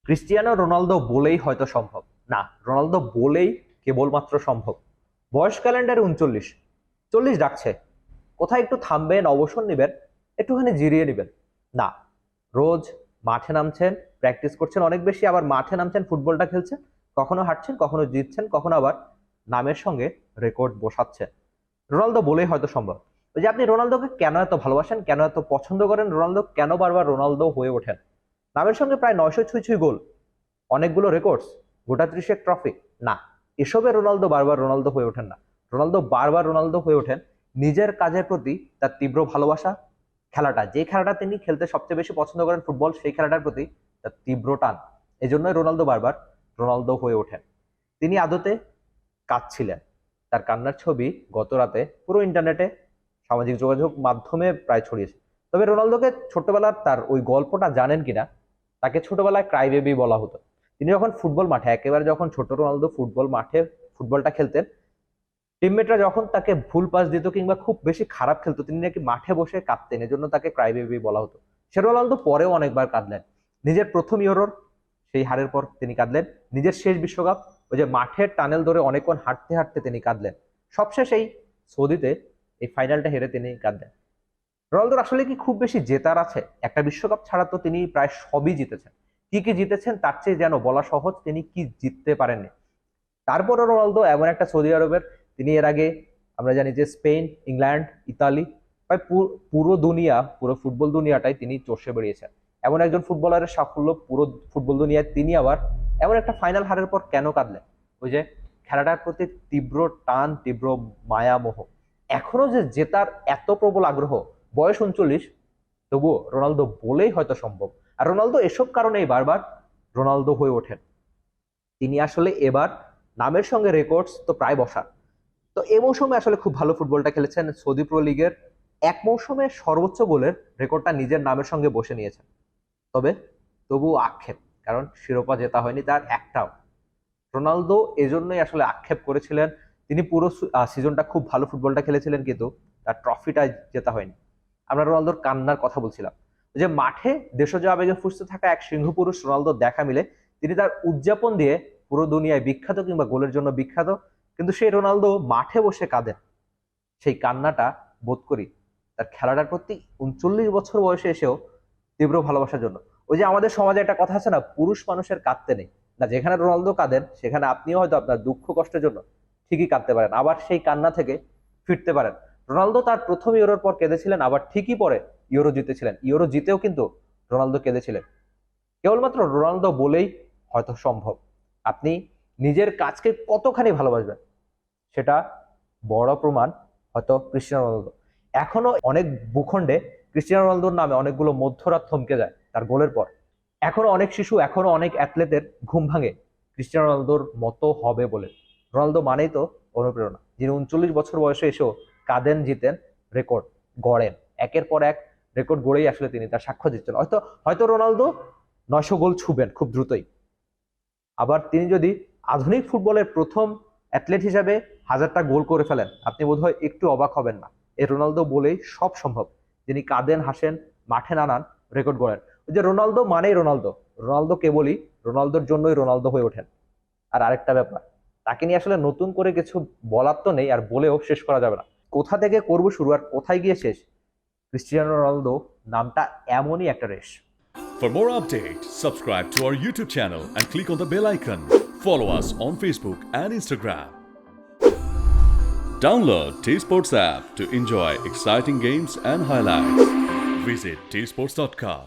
Cristiano Ronaldo বলেই হয়তো সম্ভব না, রোনালদো বলেই কেবলমাত্র সম্ভব। বয়স ক্যালেন্ডারে 39, 40 ডাকছে। কোথায় একটু থামবেন, অবসর নেবেন, একটুখানি জিরিয়ে নেবেন না, রোজ মাঠে নামছেন, প্র্যাকটিস করছেন অনেক বেশি, আবার মাঠে নামছেন, ফুটবলটা খেলছেন, কখনো হারছেন, কখনো জিতছেন, কখনো আবার নামের সঙ্গে রেকর্ড বসাচ্ছেন। রোনালদো বলেই হয়তো সম্ভব। ওই যে আপনি রোনালদোকে কেন এত ভালোবাসেন, কেন এত পছন্দ করেন, রোনালদো কেন বারবার রোনালদো হয়ে ওঠেন? নামের সঙ্গে প্রায় 900 ছুঁই ছুঁই গোল, অনেকগুলো রেকর্ডস, গোটা 30 ট্রফি। না, এসবে রোনালদো বারবার রোনালদো হয়ে ওঠেন না। রোনালদো বারবার রোনালদো হয়ে ওঠেন নিজের কাজের প্রতি তার তীব্র ভালোবাসা, খেলাটা, যে খেলাটা তিনি খেলতে সবচেয়ে বেশি পছন্দ করেন ফুটবল, সেই খেলাটার প্রতি তার তীব্র টান। এই জন্যই রোনালদো বারবার রোনালদো হয়ে ওঠেন। তিনি আদতে কাঁদছিলেন, তার কান্নার ছবি গত রাতে পুরো ইন্টারনেটে, সামাজিক যোগাযোগ মাধ্যমে প্রায় ছড়িয়েছে। তবে রোনালদোকে ছোটবেলার তার ওই গল্পটা জানেন কিনা, তাকে ছোটবেলায় ক্রাই বেবি বলা হতো। তিনি যখন ফুটবল মাঠে, একেবারে যখন ছোট রোনালদো ফুটবল মাঠে ফুটবলটা খেলতেন, টিমমেটরা যখন তাকে ভুল পাস দিত কিংবা খুব বেশি খারাপ খেলতো, তিনি নাকি মাঠে বসে কাঁদতেন, এজন্য তাকে ক্রাই বেবি বলা হতো। সে রোনালদো পরেও অনেকবার কাঁদলেন। নিজের প্রথম ইউরোর সেই হারের পর তিনি কাঁদলেন, নিজের শেষ বিশ্বকাপ, ওই যে মাঠের টানেল ধরে অনেকক্ষণ হাঁটতে হাঁটতে তিনি কাঁদলেন, সবশেষ এই সৌদিতে এই ফাইনালটা হেরে তিনি কাঁদলেন। রোনালদোর আসলে কি খুব বেশি জেতার আছে? একটা বিশ্বকাপ ছাড়া তো তিনি প্রায় সবই জিতেছেন। কি কি জিতেছেন তার চেয়ে যেন বলা সহজ, তিনি কি জিততে পারেননি। তারপরও রোনালদো এমন একটা, সৌদি আরবের, তিনি এর আগে আমরা জানি যে স্পেন, ইংল্যান্ড, ইতালি, প্রায় পুরো দুনিয়া, পুরো ফুটবল দুনিয়াটাই তিনি চষে বেরিয়েছেন। এমন একজন ফুটবলারের সাফল্য পুরো ফুটবল দুনিয়ায়, তিনি আবার এমন একটা ফাইনাল হারের পর কেন কাঁদলেন? ওই যে খেলাটার প্রতি তীব্র টান, তীব্র মায়া মোহ, এখনো যে জেতার এত প্রবল আগ্রহ। বয়স 39, তবুও রোনালদো বলেই হয়তো সম্ভব। আর রোনালদো এসব কারণেই বারবার রোনালদো হয়ে ওঠেন। তিনি আসলে এবার নামের সঙ্গে রেকর্ডস তো প্রায় বসা। তো এই মৌসুমে আসলে খুব ভালো ফুটবলটা খেলেছেন, সৌদি প্রো লিগের এক মৌসুমে সর্বোচ্চ গোলের রেকর্ডটা নিজের নামের সঙ্গে বসে নিয়েছেন। তবে তবুও আক্ষেপ, কারণ শিরোপা জেতা হয়নি তার একটাও। রোনালদো এজন্যই আসলে আক্ষেপ করেছিলেন, তিনি পুরো সিজনটা খুব ভালো ফুটবলটা খেলেছিলেন, কিন্তু তার ট্রফিটা জেতা হয়নি। আমরা রোনালদোর কান্নার কথা বলছিলাম, যে মাঠে দেশজ আবেগে ফুসতে থাকা এক সিংহ পুরুষ রোনালদোর দেখা মিলে, তিনি তার উদযাপন দিয়ে পুরো দুনিয়ায় বিখ্যাত, কিংবা গোলের জন্য বিখ্যাত, কিন্তু সেই রোনালদো মাঠে বসে কাঁদেন। সেই কান্নাটা বোধ করি তার খেলাটার প্রতি 39 বছর বয়সে এসেও তীব্র ভালোবাসার জন্য। ওই যে আমাদের সমাজে একটা কথা আছে না, পুরুষ মানুষের কাঁদতে নেই না। যেখানে রোনালদো কাঁদেন, সেখানে আপনিও হয়তো আপনার দুঃখ কষ্টের জন্য ঠিকই কাঁদতে পারেন, আবার সেই কান্না থেকে ফিরতে পারেন। রোনালদো তার প্রথম ইউরোর পর কেঁদেছিলেন, আবার ঠিকই পরে ইউরো জিতেছিলেন। ইউরো জিতেও কিন্তু রোনালদো কেঁদেছিলেন। কেবলমাত্র রোনালদো বলেই হয়তো সম্ভব। আপনি নিজের কাজকে কতখানি ভালোবাসবেন, সেটা বড় প্রমাণ হয়তো ক্রিস্টিয়ানো রোনালদো। এখনো অনেক ভূখণ্ডে ক্রিস্টিয়ানো রোনালদোর নামে অনেকগুলো মধ্যরাত থমকে যায় তার গোলের পর। এখনো অনেক শিশু, এখনো অনেক অ্যাথলেটের ঘুম ভাঙে ক্রিস্টিয়ানো রোনালদোর মতো হবে বলে। রোনালদো মানেই তো অনুপ্রেরণা, যিনি 39 বছর বয়সে এসেও কাঁদেন, জিতেন, রেকর্ড গড়েন, একের পর এক রেকর্ড গড়েই আসলে তিনি তার সাক্ষ্য দিচ্ছেন। হয়তো হয়তো রোনালদো 900 গোল ছুবেন খুব দ্রুতই। আবার তিনি যদি আধুনিক ফুটবলের প্রথম অ্যাথলেট হিসাবে 1000টা গোল করে ফেলেন, আপনি বোধহয় একটু অবাক হবেন না। এই রোনালদো বলেই সব সম্ভব, যিনি কাঁদেন, হাসেন, মাঠে নানান রেকর্ড গড়েন। ওই যে রোনালদো মানেই রোনালদো, রোনালদো কেবলই রোনালদোর জন্যই রোনালদো হয়ে ওঠেন। আর আরেকটা ব্যাপার, তাকে নিয়ে আসলে নতুন করে কিছু বলার তো নেই, আর বলেও শেষ করা যাবে না। কোথা থেকে করব শুরু আর কোথায় গিয়ে শেষ, ক্রিস্টিয়ানো রোনালদো নামটা এমনই একটা রেশ। For more updates, subscribe to our YouTube channel and click on the bell icon. Follow us on Facebook and Instagram. Download T Sports app to enjoy exciting games and highlights. Visit tsports.com.